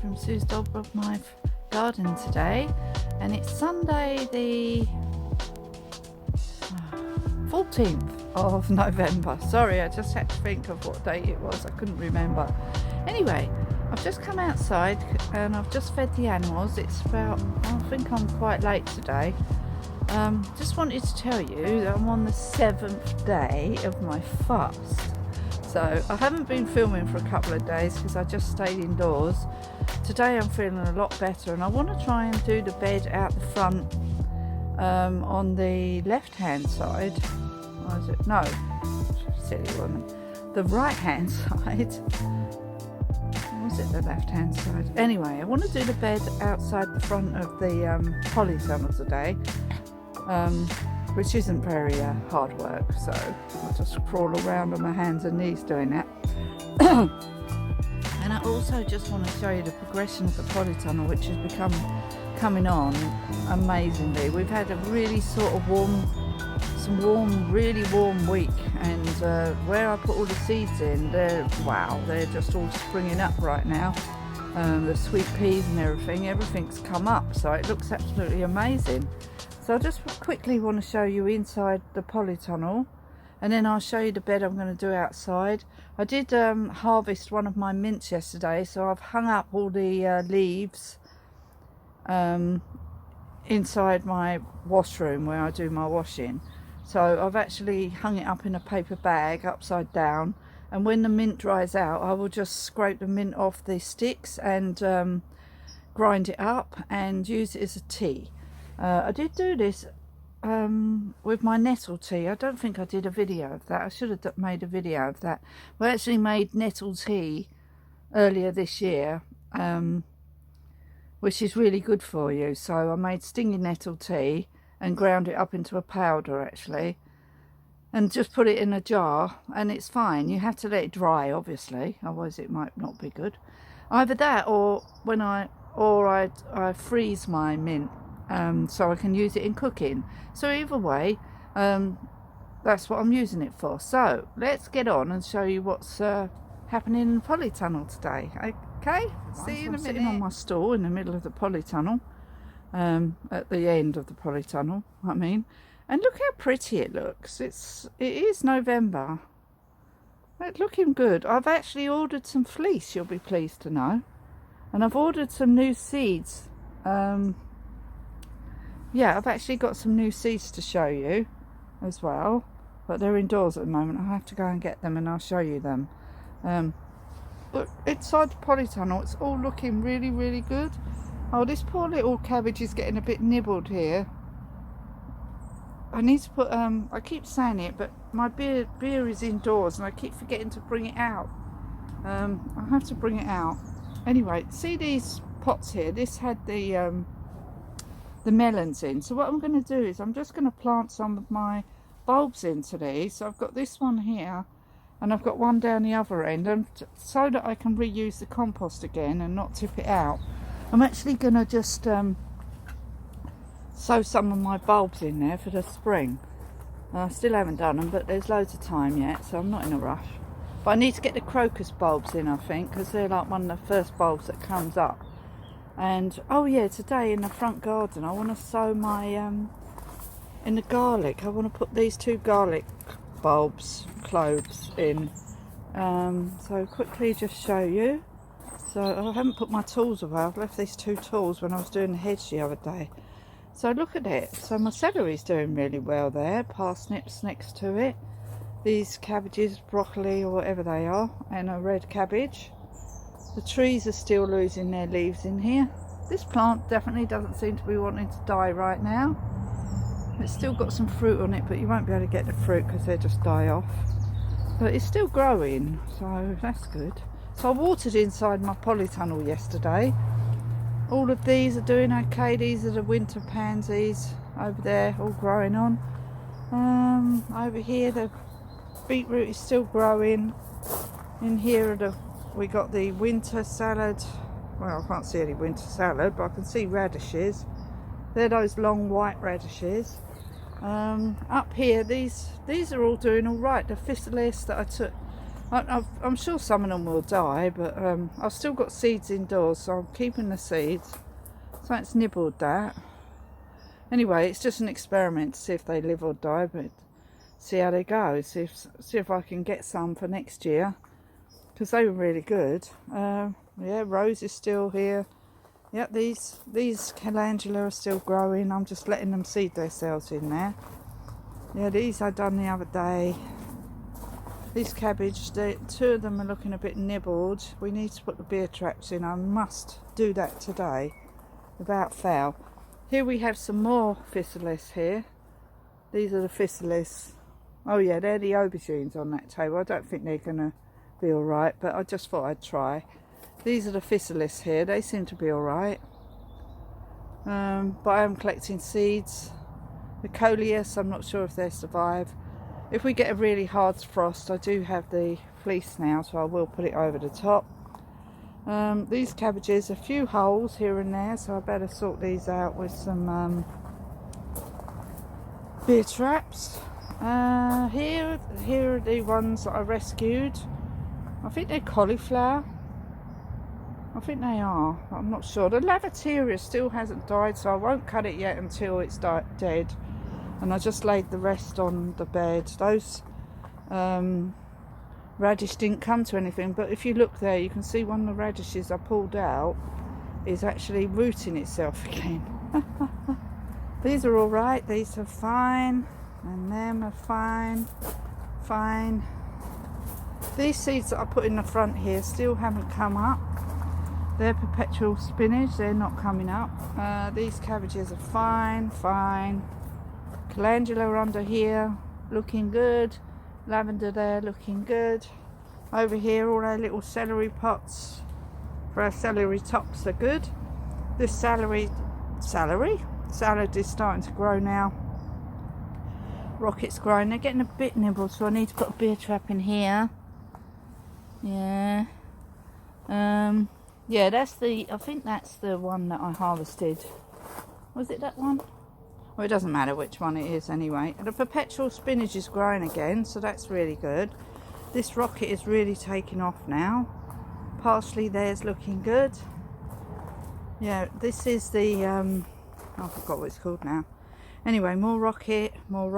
from Sue's Dolbrodmaeth garden today, and it's Sunday the 14th of November. Sorry, I just had to think of what date it was, I couldn't remember. Anyway, I've just come outside and I've just fed the animals. It's about, I think I'm quite late today. Just wanted to tell you that I'm on the 7th day of my fast. So I haven't been filming for a couple of days because I just stayed indoors. Today I'm feeling a lot better, and I want to try and do the bed out the front on the left hand side. Or is it? No, silly woman. The right hand side. Was it the left hand side? Anyway, I want to do the bed outside the front of the polytunnel today. Which isn't very hard work, so I'll just crawl around on my hands and knees doing that. And I also just want to show you the progression of the polytunnel, which has become coming on amazingly. We've had a really sort of really warm week, and where I put all the seeds in, they're just all springing up right now. The sweet peas and everything's come up, so it looks absolutely amazing. So I just quickly want to show you inside the polytunnel, and then I'll show you the bed I'm going to do outside. I did harvest one of my mints yesterday, so I've hung up all the leaves inside my washroom where I do my washing. So I've actually hung it up in a paper bag upside down, and when the mint dries out I will just scrape the mint off the sticks and grind it up and use it as a tea. I did do this with my nettle tea. I don't think I did a video of that. I should have made a video of that. We actually made nettle tea earlier this year, which is really good for you. So I made stinging nettle tea and ground it up into a powder actually, and just put it in a jar, and it's fine. You have to let it dry obviously, otherwise it might not be good. Either that, or when I freeze my mint. So I can use it in cooking. So either way, that's what I'm using it for. So let's get on and show you what's happening in the polytunnel today. Okay, see you in a minute. I'm sitting on my stool in the middle of the polytunnel, at the end of the polytunnel, I mean. And look how pretty it looks. It is November. It's looking good. I've actually ordered some fleece, you'll be pleased to know. And I've ordered some new seeds. Yeah, I've actually got some new seeds to show you as well, but they're indoors at the moment. I'll have to go and get them and I'll show you them. Look, inside the polytunnel, it's all looking really, really good. Oh, this poor little cabbage is getting a bit nibbled here. I need to put, I keep saying it, but my beer is indoors and I keep forgetting to bring it out. I'll have to bring it out. Anyway, see these pots here? This had the melons in. So what I'm going to do is I'm just going to plant some of my bulbs into these. So I've got this one here and I've got one down the other end, and so that I can reuse the compost again and not tip it out, I'm actually going to just sow some of my bulbs in there for the spring. I still haven't done them, but there's loads of time yet, so I'm not in a rush. But I need to get the crocus bulbs in, I think, because they're like one of the first bulbs that comes up. And oh yeah, today in the front garden I want to sow my in the garlic. I want to put these 2 garlic cloves in. So quickly just show you. So I haven't put my tools away. I've left these 2 tools when I was doing the hedge the other day. So look at it. So my celery's doing really well there. Parsnips next to it. These cabbages, broccoli or whatever they are, and a red cabbage. The trees are still losing their leaves in here. This plant definitely doesn't seem to be wanting to die right now. It's still got some fruit on it, but you won't be able to get the fruit because they just die off. But it's still growing, so that's good. So I watered inside my polytunnel yesterday. All of these are doing okay. These are the winter pansies over there, all growing on. Over here the beetroot is still growing. In here we got the winter salad. Well, I can't see any winter salad, but I can see radishes. They're those long white radishes. Up here, these are all doing all right. The physalis that I took I'm sure some of them will die, but I've still got seeds indoors, so I'm keeping the seeds. So it's nibbled that. Anyway, it's just an experiment to see if they live or die, but see how they go. See if I can get some for next year, because they were really good. Yeah, Rose is still here. Yep, these calendula are still growing. I'm just letting them seed themselves in there. Yeah, these I done the other day. These cabbage, two of them are looking a bit nibbled. We need to put the beer traps in. I must do that today, without fail. Here we have some more physalis here. These are the physalis. Oh yeah, they're the aubergines on that table. I don't think they're going to be alright, but I just thought I'd try. These are the physalis here. They seem to be alright. But I am collecting seeds. The coleus, I'm not sure if they survive. If we get a really hard frost, I do have the fleece now, so I will put it over the top. These cabbages, a few holes here and there, so I better sort these out with some beer traps. Here are the ones that I rescued. I think they're cauliflower. I think they are. I'm not sure. The lavateria still hasn't died, so I won't cut it yet until it's dead. And I just laid the rest on the bed. Those radish didn't come to anything, but if you look there, you can see one of the radishes I pulled out is actually rooting itself again. These are all right. These are fine, and them are fine. These seeds that I put in the front here still haven't come up. They're perpetual spinach. They're not coming up. These cabbages are fine. Calendula under here, looking good. Lavender there, looking good. Over here, all our little celery pots for our celery tops are good. This salad is starting to grow now. Rocket's growing. They're getting a bit nibbled, so I need to put a beer trap in here. Yeah. Yeah, I think that's the one that I harvested. Was it that one? Well, it doesn't matter which one it is anyway. And the perpetual spinach is growing again, so that's really good. This rocket is really taking off now. Parsley there's looking good. Yeah, this is the I forgot what it's called now. Anyway, more rocket, more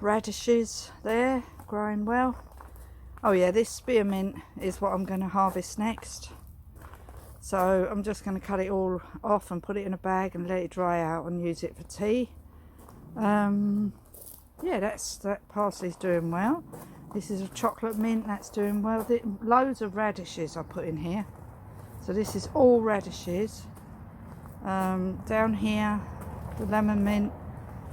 radishes there, growing well. Oh yeah, this spearmint is what I'm going to harvest next. So I'm just going to cut it all off and put it in a bag and let it dry out and use it for tea. Yeah, that parsley's doing well. This is a chocolate mint, that's doing well. Loads of radishes I put in here. So this is all radishes. Down here, the lemon mint.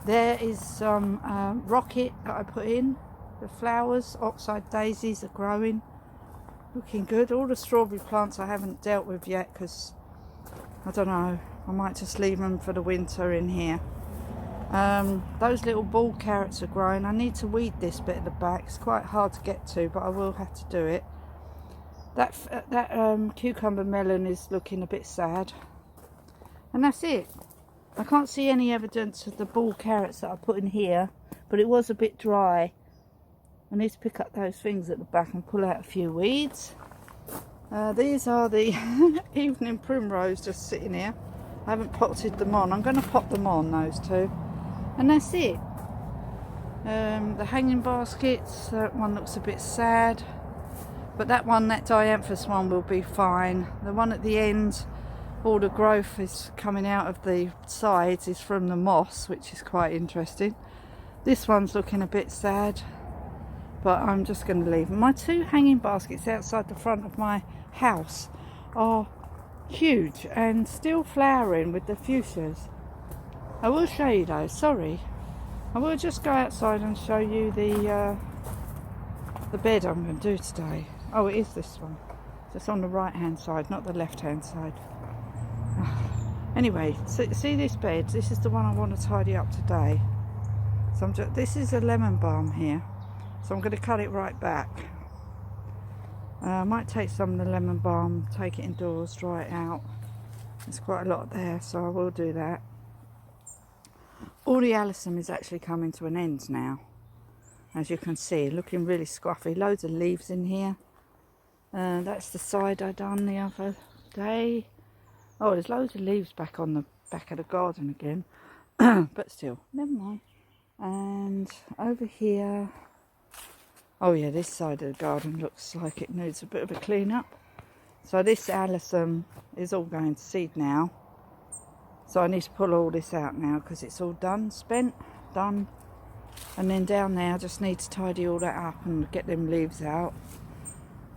There is some rocket that I put in. The flowers, oxide daisies are growing. Looking good. All the strawberry plants I haven't dealt with yet because I don't know, I might just leave them for the winter in here. Those little ball carrots are growing. I need to weed this bit at the back. It's quite hard to get to, but I will have to do it. That cucumber melon is looking a bit sad, and that's it. I can't see any evidence of the ball carrots that I put in here, but it was a bit dry. I need to pick up those things at the back and pull out a few weeds. These are the evening primrose just sitting here. I haven't potted them on. I'm going to pot them on, those two. And that's it. The hanging baskets, that one looks a bit sad. But that dianthus one will be fine. The one at the end, all the growth is coming out of the sides is from the moss, which is quite interesting. This one's looking a bit sad, but I'm just going to leave them. My two hanging baskets outside the front of my house are huge and still flowering with the fuchsias. I will show you those, sorry. I will just go outside and show you the bed I'm going to do today. Oh, it is this one. Just on the right hand side, not the left hand side. Anyway, see this bed? This is the one I want to tidy up today. So this is a lemon balm here. So I'm going to cut it right back. I might take some of the lemon balm, take it indoors, dry it out. There's quite a lot there, so I will do that. All the alyssum is actually coming to an end now. as you can see, looking really scruffy. Loads of leaves in here. That's the side I done the other day. Oh, there's loads of leaves back on the back of the garden again. But still, never mind. And over here, oh yeah, this side of the garden looks like it needs a bit of a clean up. So this alyssum is all going to seed now. So I need to pull all this out now because it's all done, done. And then down there I just need to tidy all that up and get them leaves out.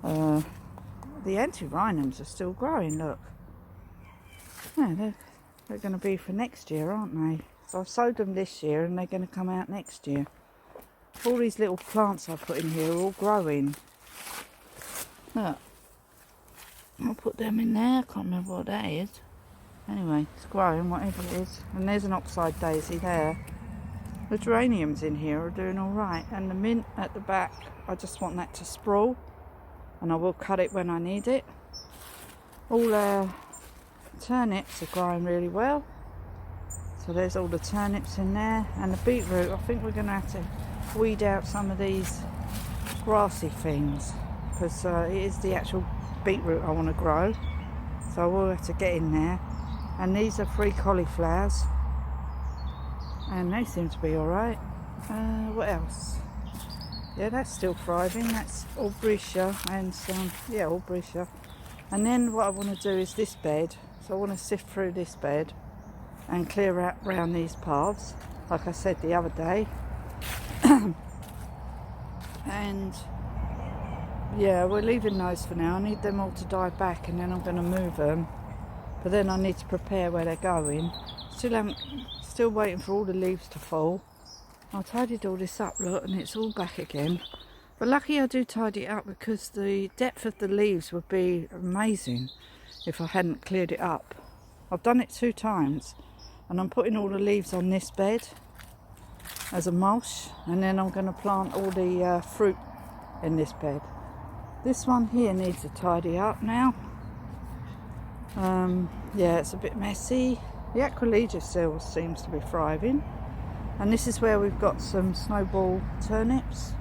The antirrhinums are still growing, look. Yeah, they're going to be for next year, aren't they? So I've sowed them this year and they're going to come out next year. All these little plants I put in here are all growing. Look. I'll put them in there. I can't remember what that is. Anyway, it's growing, whatever it is. And there's an oxeye daisy there. The geraniums in here are doing all right. And the mint at the back, I just want that to sprawl. And I will cut it when I need it. All our turnips are growing really well. So there's all the turnips in there. And the beetroot, I think we're going to have to weed out some of these grassy things. Because it is the actual beetroot I want to grow. So I will have to get in there. And these are 3 cauliflowers. And they seem to be alright. What else? Yeah, that's still thriving. That's Albrecia and some, yeah, Albrecia. And then what I want to do is this bed. So I want to sift through this bed and clear out round these paths, like I said the other day. And yeah, we're leaving those for now. I need them all to die back and then I'm going to move them. But then I need to prepare where they're going. Still waiting for all the leaves to fall. I tidied all this up, look, and it's all back again. But lucky I do tidy it up because the depth of the leaves would be amazing if I hadn't cleared it up. I've done it 2 times and I'm putting all the leaves on this bed as a mulch, and then I'm going to plant all the fruit in this bed. This one here needs to tidy up now. Yeah, it's a bit messy. The Aquilegia still seems to be thriving. And this is where we've got some snowball turnips.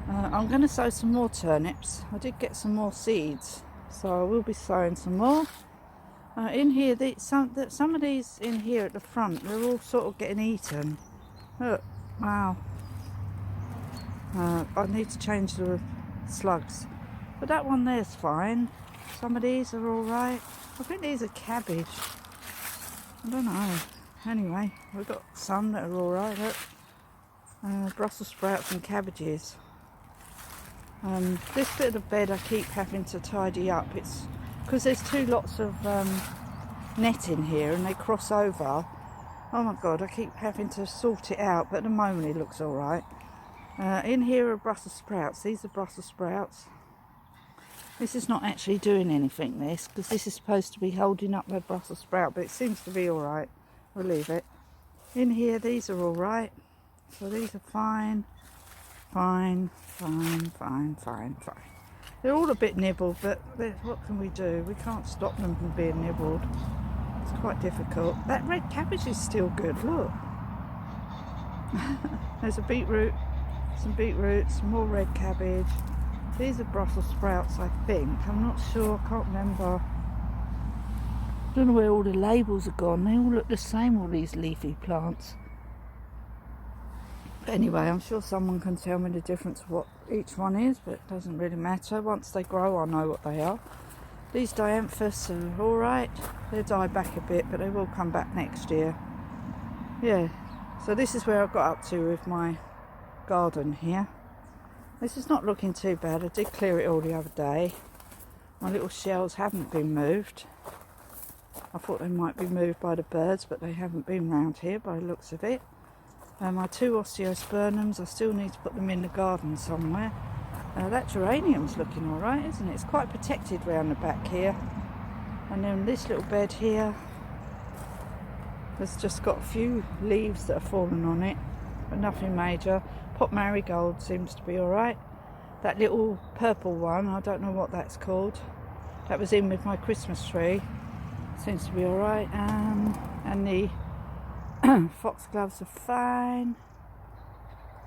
I'm going to sow some more turnips. I did get some more seeds, so I will be sowing some more. In here, some of these in here at the front, they're all sort of getting eaten. Look, wow. I need to change the slugs. But that one there's fine. Some of these are alright. I think these are cabbage. I don't know. Anyway, we've got some that are alright. Look. Brussels sprouts and cabbages. This bit of the bed I keep having to tidy up. It's because there's 2 lots of net in here and they cross over. Oh my god, I keep having to sort it out, but at the moment it looks alright. In here are Brussels sprouts. These are Brussels sprouts. This is not actually doing anything, this, because this is supposed to be holding up the Brussels sprout, but it seems to be alright. We'll leave it. In here, these are alright. So these are fine. Fine. They're all a bit nibbled, but what can we do? We can't stop them from being nibbled. It's quite difficult. That red cabbage is still good, look. There's a beetroot, some beetroots, some more red cabbage. These are Brussels sprouts, I think. I'm not sure, I can't remember. I don't know where all the labels are gone. They all look the same, all these leafy plants. But anyway, I'm sure someone can tell me the difference of what each one is, but it doesn't really matter. Once they grow, I know what they are. These dianthus are alright. They die back a bit, but they will come back next year. Yeah, so this is where I got up to with my garden here. This is not looking too bad. I did clear it all the other day. My little shells haven't been moved. I thought they might be moved by the birds, but they haven't been round here by the looks of it. My 2 osteospermums, I still need to put them in the garden somewhere. That geranium's looking alright, isn't it? It's quite protected round the back here. And then this little bed here has just got a few leaves that have fallen on it, but nothing major. Pot marigold seems to be alright. That little purple one, I don't know what that's called. That was in with my Christmas tree. Seems to be alright. And the foxgloves are fine.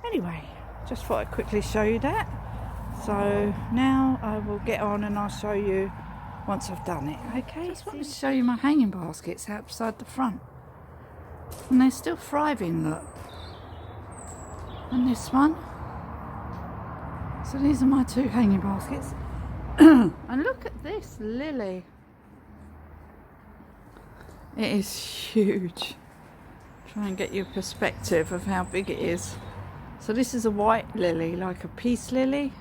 Anyway, just thought I'd quickly show you that. So now I will get on and I'll show you once I've done it. Okay, just wanted to show you my hanging baskets outside the front. And they're still thriving, look. And this one. So these are my 2 hanging baskets. And look at this lily. It is huge. Try and get you a perspective of how big it is. So this is a white lily, like a peace lily.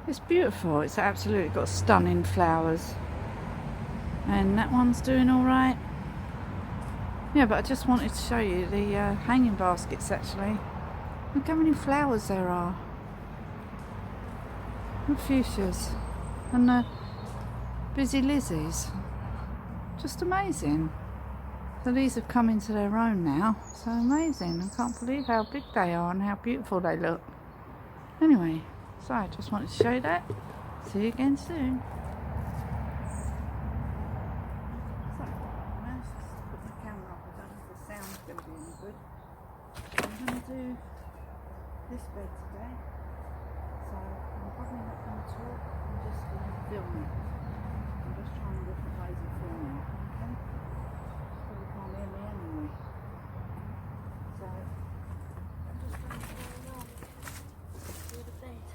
It's beautiful. It's absolutely got stunning flowers. And that one's doing all right. Yeah, but I just wanted to show you the hanging baskets actually. Look how many flowers there are. And fuchsias. And the busy lizzies. Just amazing. So these have come into their own now. So amazing. I can't believe how big they are and how beautiful they look. Anyway, so I just wanted to show you that. See you again soon. So, I managed to put my camera up. I don't know if the sound's going to be any good. I'm going to do this bed today. So I'm probably not going to talk. I'm just going to film it. I'm just trying different ways of filming. Okay? Probably can't hear me anyway. So I'm just going to carry on through the bed.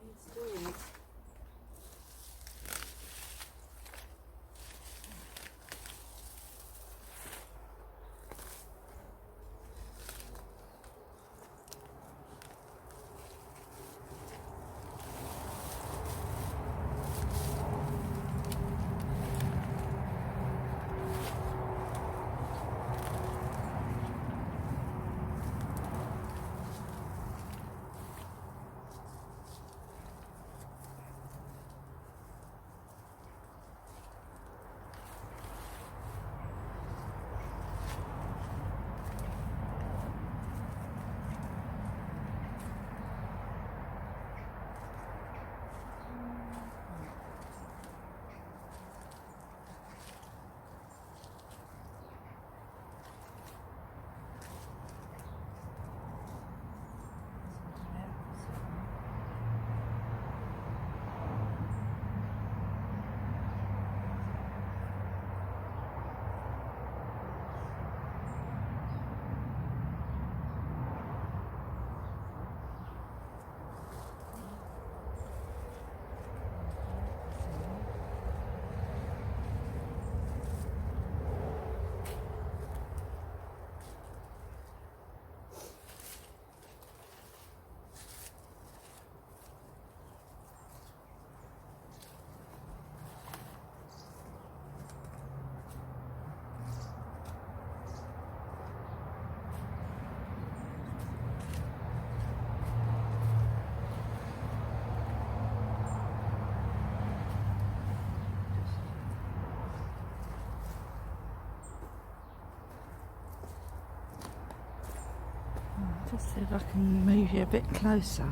It's doing it. Just see if I can move you a bit closer.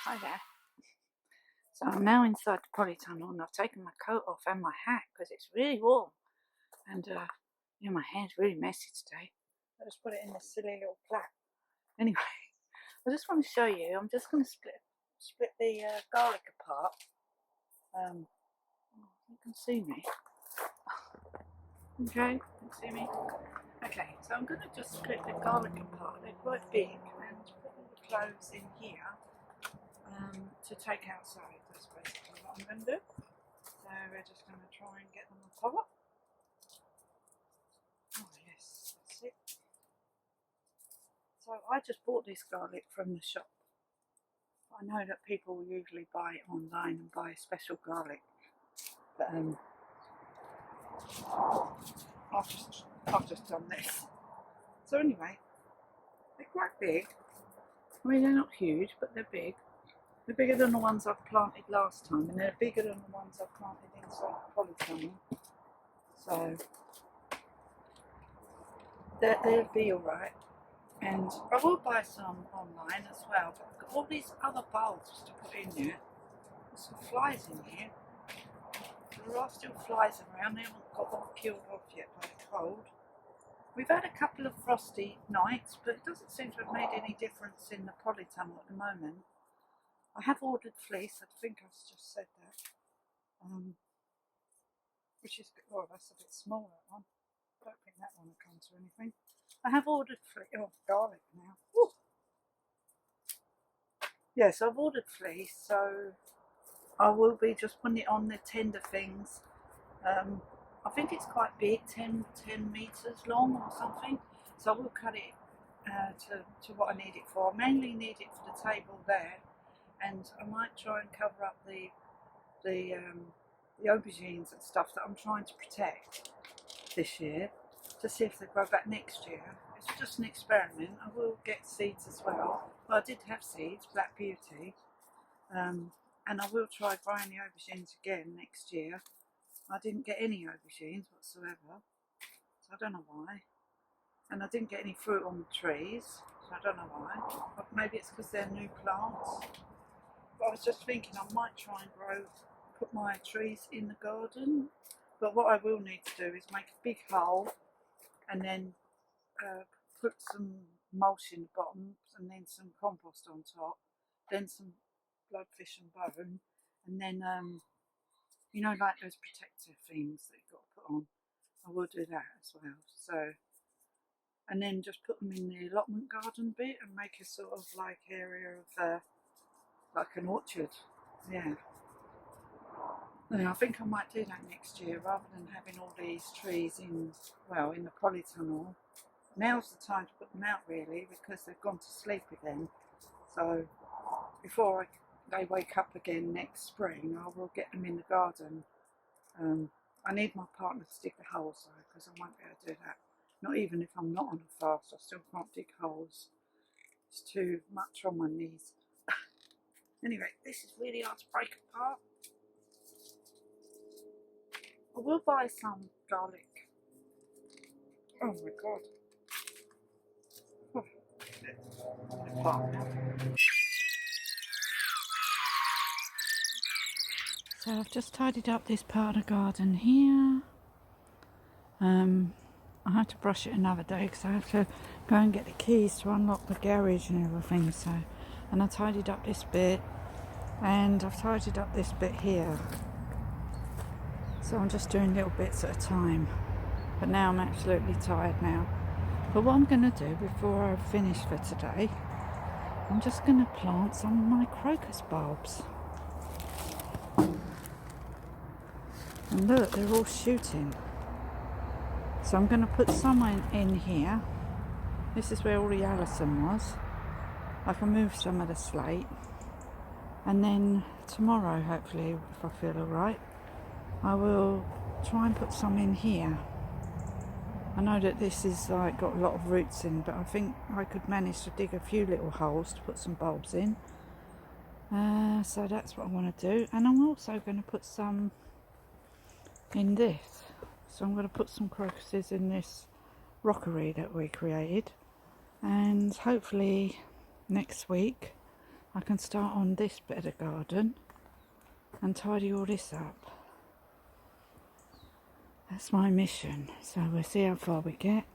Hi there. So I'm now inside the polytunnel and I've taken my coat off and my hat because it's really warm. And yeah, my hair's really messy today. I just put it in this silly little plait. Anyway, I just want to show you. I'm just going to split the garlic apart. You can see me. Okay, you can see me. Okay, so I'm going to just split the garlic apart. They're quite big, and put all the cloves in here to take outside. That's basically what I'm going to do. So we're just going to try and get them apart. Oh yes, that's it. So I just bought this garlic from the shop. I know that people usually buy it online and buy special garlic, but I've just done this. So anyway, they're quite big. I mean, they're not huge, but they're big. They're bigger than the ones I've planted last time, and they're bigger than the ones I've planted inside the polytunnel. So they'll be alright. And I will buy some online as well, but I've got all these other bulbs to put in there. There's some flies in here. There are still flies around. They haven't got all killed off yet by the cold. We've had a couple of frosty nights, but it doesn't seem to have made any difference in the polytunnel at the moment. I have ordered fleece. I think I've just said that. Which is good. Oh, that's a bit small, that one. I don't think that one will come to anything. I have ordered fleece. Oh, garlic now. Ooh. Yes, I've ordered fleece, so I will be just putting it on the tender things. I think it's quite big, 10 metres long or something. So I will cut it to what I need it for. I mainly need it for the table there, and I might try and cover up the aubergines and stuff that I'm trying to protect this year, to see if they grow back next year. It's just an experiment. I will get seeds as well. Well, I did have seeds, Black Beauty, and I will try growing the aubergines again next year. I didn't get any aubergines whatsoever, so I don't know why. And I didn't get any fruit on the trees, so I don't know why. But maybe it's because they're new plants. But I was just thinking I might try and put my trees in the garden. But what I will need to do is make a big hole and then put some mulch in the bottom and then some compost on top, then some bloodfish and bone, and then you know, like those protective things that you've got to put on. I will do that as well. So, and then just put them in the allotment garden bit and make a sort of like area of like an orchard. Yeah. Yeah, I think I might do that next year rather than having all these trees in the polytunnel. Now's the time to put them out really, because they've gone to sleep again. So before they wake up again next spring, I will get them in the garden. I need my partner to dig the holes though, because I won't be able to do that. Not even if I'm not on a fast, I still can't dig holes. It's too much on my knees. Anyway, this is really hard to break apart. I will buy some garlic. Oh my god. So I've just tidied up this part of the garden here. I have to brush it another day because I have to go and get the keys to unlock the garage and everything. So, and I tidied up this bit, and I've tidied up this bit here. So I'm just doing little bits at a time. But now I'm absolutely tired now. But what I'm going to do before I finish for today, I'm just going to plant some of my crocus bulbs. And look, they're all shooting. So I'm going to put some in here. This is where all the Allison was. I can move some of the slate. And then tomorrow, hopefully, if I feel alright, I will try and put some in here. I know that this is like got a lot of roots in, but I think I could manage to dig a few little holes to put some bulbs in. So that's what I want to do. And I'm also going to put some in this. So I'm going to put some crocuses in this rockery that we created. And hopefully next week I can start on this bit of the garden and tidy all this up. That's my mission, so we'll see how far we get.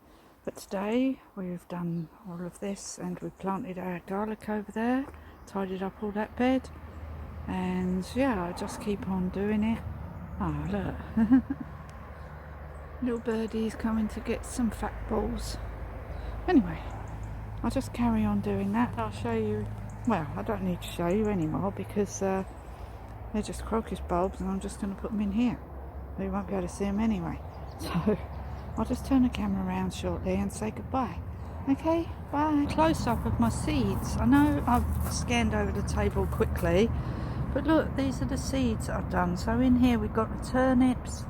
But today we've done all of this and we've planted our garlic over there, tidied up all that bed, And yeah, I just keep on doing it. Oh look, little birdie's coming to get some fat balls. Anyway, I'll just carry on doing that. I'll show you, well, I don't need to show you anymore because they're just crocus bulbs, and I'm just going to put them in here. You won't be able to see them anyway. So I'll just turn the camera around shortly and say goodbye. Okay, bye. Close up of my seeds. I know I've scanned over the table quickly, but look, these are the seeds that I've done. So in here we've got the turnips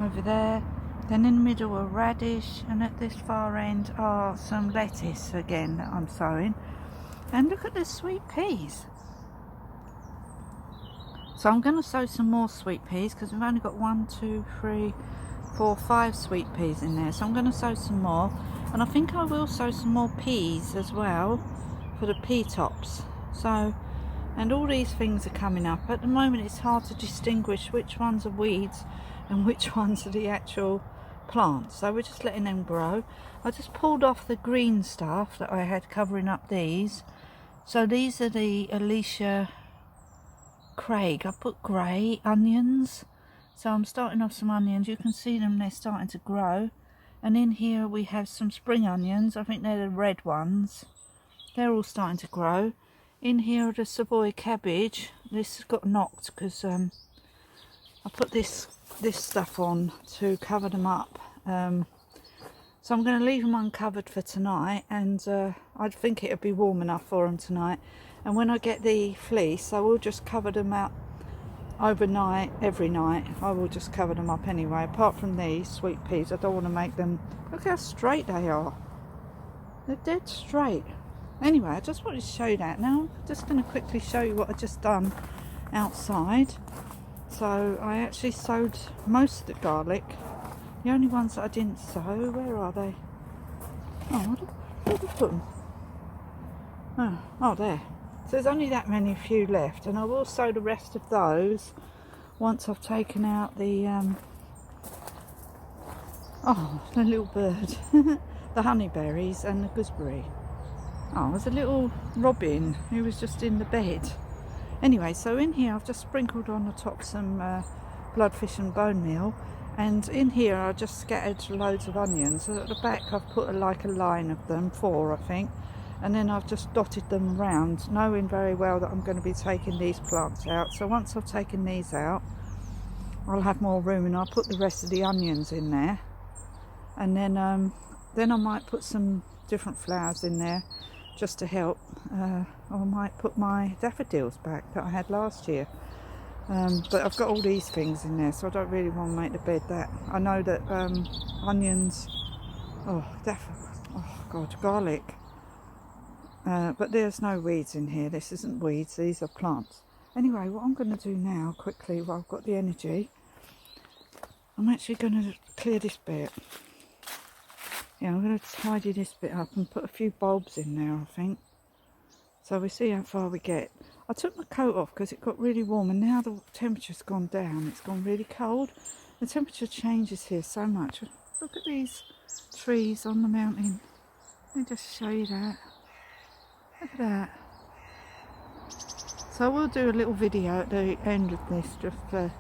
over there, then in the middle a radish, and at this far end are some lettuce again that I'm sowing. And look at the sweet peas. So I'm going to sow some more sweet peas because we've only got 1, 2, 3, 4, 5 sweet peas in there. So I'm going to sow some more, and I think I will sow some more peas as well for the pea tops. So, and all these things are coming up. At the moment it's hard to distinguish which ones are weeds and which ones are the actual plants. So we're just letting them grow. I just pulled off the green stuff that I had covering up these. So these are the Alicia Craig. I put grey onions, so I'm starting off some onions. You can see them, they're starting to grow. And in here we have some spring onions. I think they're the red ones. They're all starting to grow. In here are the Savoy cabbage. This got knocked because I put this stuff on to cover them up. So I'm going to leave them uncovered for tonight, and I think it'll be warm enough for them tonight. And when I get the fleece, I will just cover them up overnight, every night. I will just cover them up anyway. Apart from these sweet peas, I don't want to make them, look how straight they are. They're dead straight. Anyway, I just wanted to show you that. Now I'm just going to quickly show you what I just done outside. So I actually sowed most of the garlic. The only ones that I didn't sow, where are they? Oh, where did I put them? Oh, there. So there's only that many few left, and I will sow the rest of those once I've taken out the the little bird, the honeyberries and the gooseberry. Oh, there's a little robin who was just in the bed. Anyway, so in here I've just sprinkled on the top some bloodfish and bone meal, and in here I just scattered loads of onions. So at the back I've put like a line of them, 4 I think, and then I've just dotted them around, knowing very well that I'm going to be taking these plants out. So once I've taken these out, I'll have more room, and I'll put the rest of the onions in there, and then I might put some different flowers in there just to help. I might put my daffodils back that I had last year, but I've got all these things in there, so I don't really want to make the bed that. I know that onions, garlic, but there's no weeds in here. This isn't weeds, these are plants. Anyway, what I'm going to do now quickly while I've got the energy, I'm actually going to clear this bit. Yeah, I'm going to tidy this bit up and put a few bulbs in there, I think. So we'll see how far we get. I took my coat off because it got really warm, and now the temperature's gone down. It's gone really cold. The temperature changes here so much. Look at these trees on the mountain. Let me just show you that. Look at that. So I will do a little video at the end of this just to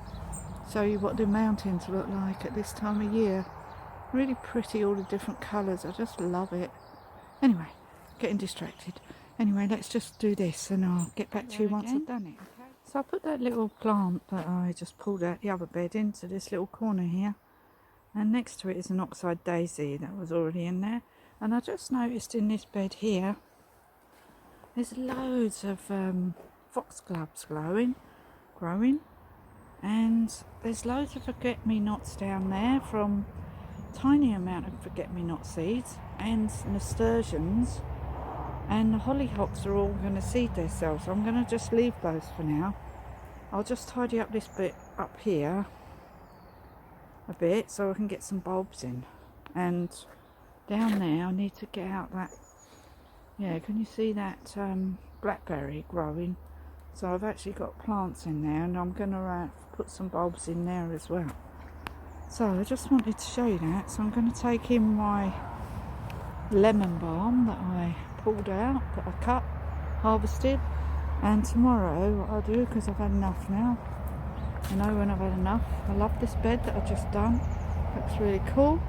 show you what the mountains look like at this time of year. Really pretty, all the different colours. I just love it. Anyway, getting distracted. Anyway, let's just do this and I'll get back to you once I've done it. Okay. So I put that little plant that I just pulled out the other bed into this little corner here, and next to it is an oxide daisy that was already in there. And I just noticed in this bed here there's loads of foxgloves growing, and there's loads of forget-me-nots down there from tiny amount of forget-me-not seeds and nasturtiums, and the hollyhocks are all going to seed themselves. So I'm going to just leave those for now. I'll just tidy up this bit up here a bit so I can get some bulbs in. And down there I need to get out that, yeah, can you see that blackberry growing? So I've actually got plants in there, and I'm going to put some bulbs in there as well. So I just wanted to show you that. So I'm going to take in my lemon balm that I pulled out, that I cut, harvested, And tomorrow what I'll do, because I've had enough now. I know when I've had enough. I love this bed that I've just done. Looks really cool.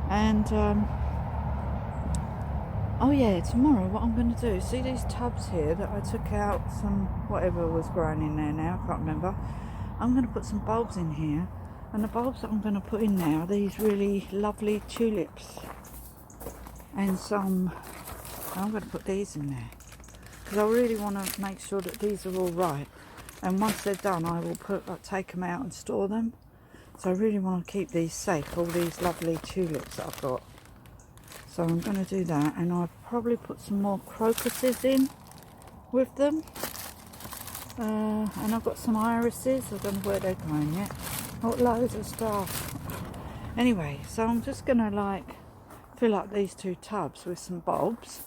And oh yeah, tomorrow what I'm going to do, see these tubs here that I took out some whatever was growing in there now, I can't remember. I'm going to put some bulbs in here, and the bulbs that I'm going to put in now are these really lovely tulips, and some, I'm going to put these in there because I really want to make sure that these are all right, and once they're done I will take them out and store them. So I really want to keep these safe, all these lovely tulips that I've got. So I'm going to do that, and I'll probably put some more crocuses in with them. And I've got some irises, I don't know where they're going yet. I've got loads of stuff. Anyway, so I'm just going to like fill up these 2 tubs with some bulbs.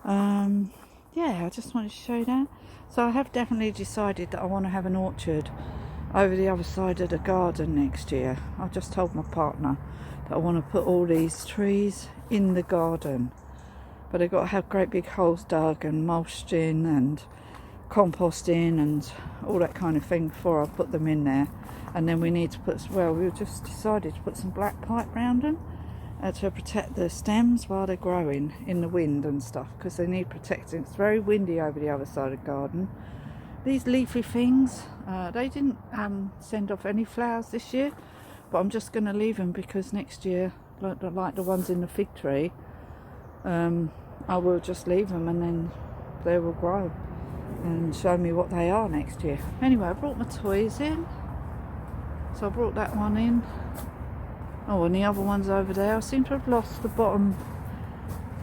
Yeah, I just wanted to show you that. So I have definitely decided that I want to have an orchard over the other side of the garden next year. I've just told my partner that I want to put all these trees in the garden, but I've got to have great big holes dug and mulched in and composting and all that kind of thing before I put them in there. And then we need to put, well, we've just decided to put some black pipe round them to protect the stems while they're growing in the wind and stuff, because they need protecting. It's very windy over the other side of the garden. These leafy things, they didn't send off any flowers this year, but I'm just going to leave them because next year, like the ones in the fig tree, I will just leave them and then they will grow and show me what they are next year. Anyway, I brought my toys in. So I brought that one in. Oh, and the other one's over there. I seem to have lost the bottom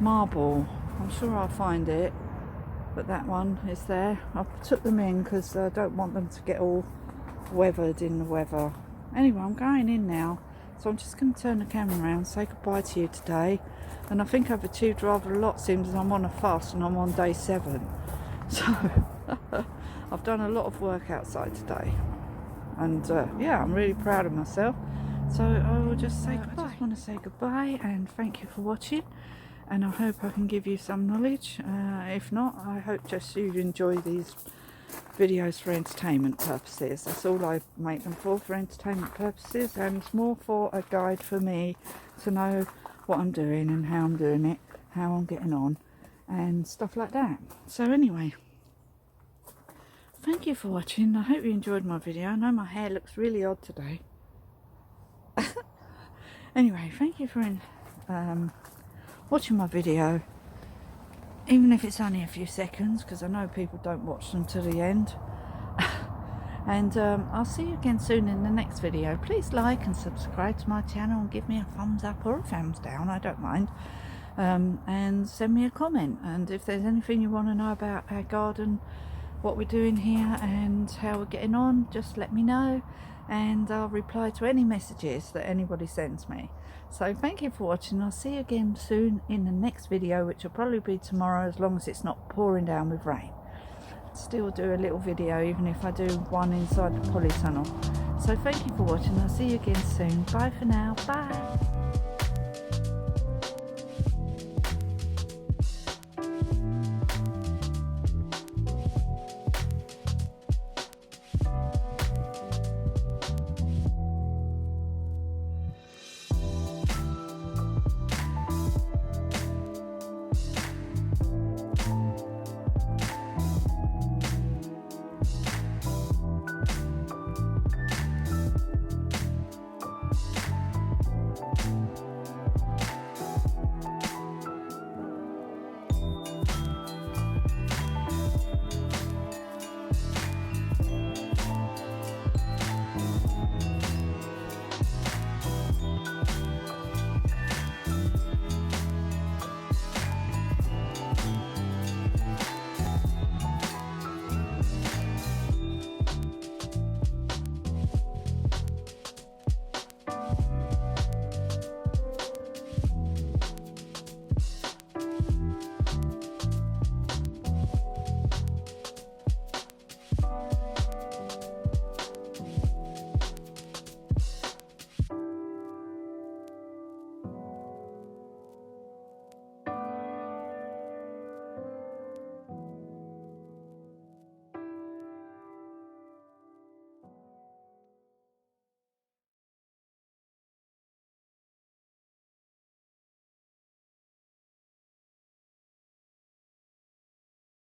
marble. I'm sure I'll find it. But that one is there. I took them in because I don't want them to get all weathered in the weather. Anyway, I'm going in now. So I'm just going to turn the camera around, say goodbye to you today. And I think I've achieved rather a lot, seems I'm on a fast and I'm on day 7. So I've done a lot of work outside today. And yeah, I'm really proud of myself. So I will just say goodbye. I just want to say goodbye and thank you for watching. And I hope I can give you some knowledge. If not, I hope just you enjoy these videos for entertainment purposes. That's all I make them for entertainment purposes. And it's more for a guide for me to know what I'm doing and how I'm doing it, how I'm getting on and stuff like that. So anyway, thank you for watching. I hope you enjoyed my video. I know my hair looks really odd today. Anyway, thank you for watching my video, even if it's only a few seconds, because I know people don't watch them to the end. And I'll see you again soon in the next video. Please like and subscribe to my channel and give me a thumbs up or a thumbs down, I don't mind. And send me a comment, and if there's anything you want to know about our garden, what we're doing here and how we're getting on, just let me know and I'll reply to any messages that anybody sends me. So thank you for watching. I'll see you again soon in the next video, which will probably be tomorrow, as long as it's not pouring down with rain. Still do a little video even if I do one inside the polytunnel. So thank you for watching. I'll see you again soon. Bye for now. Bye.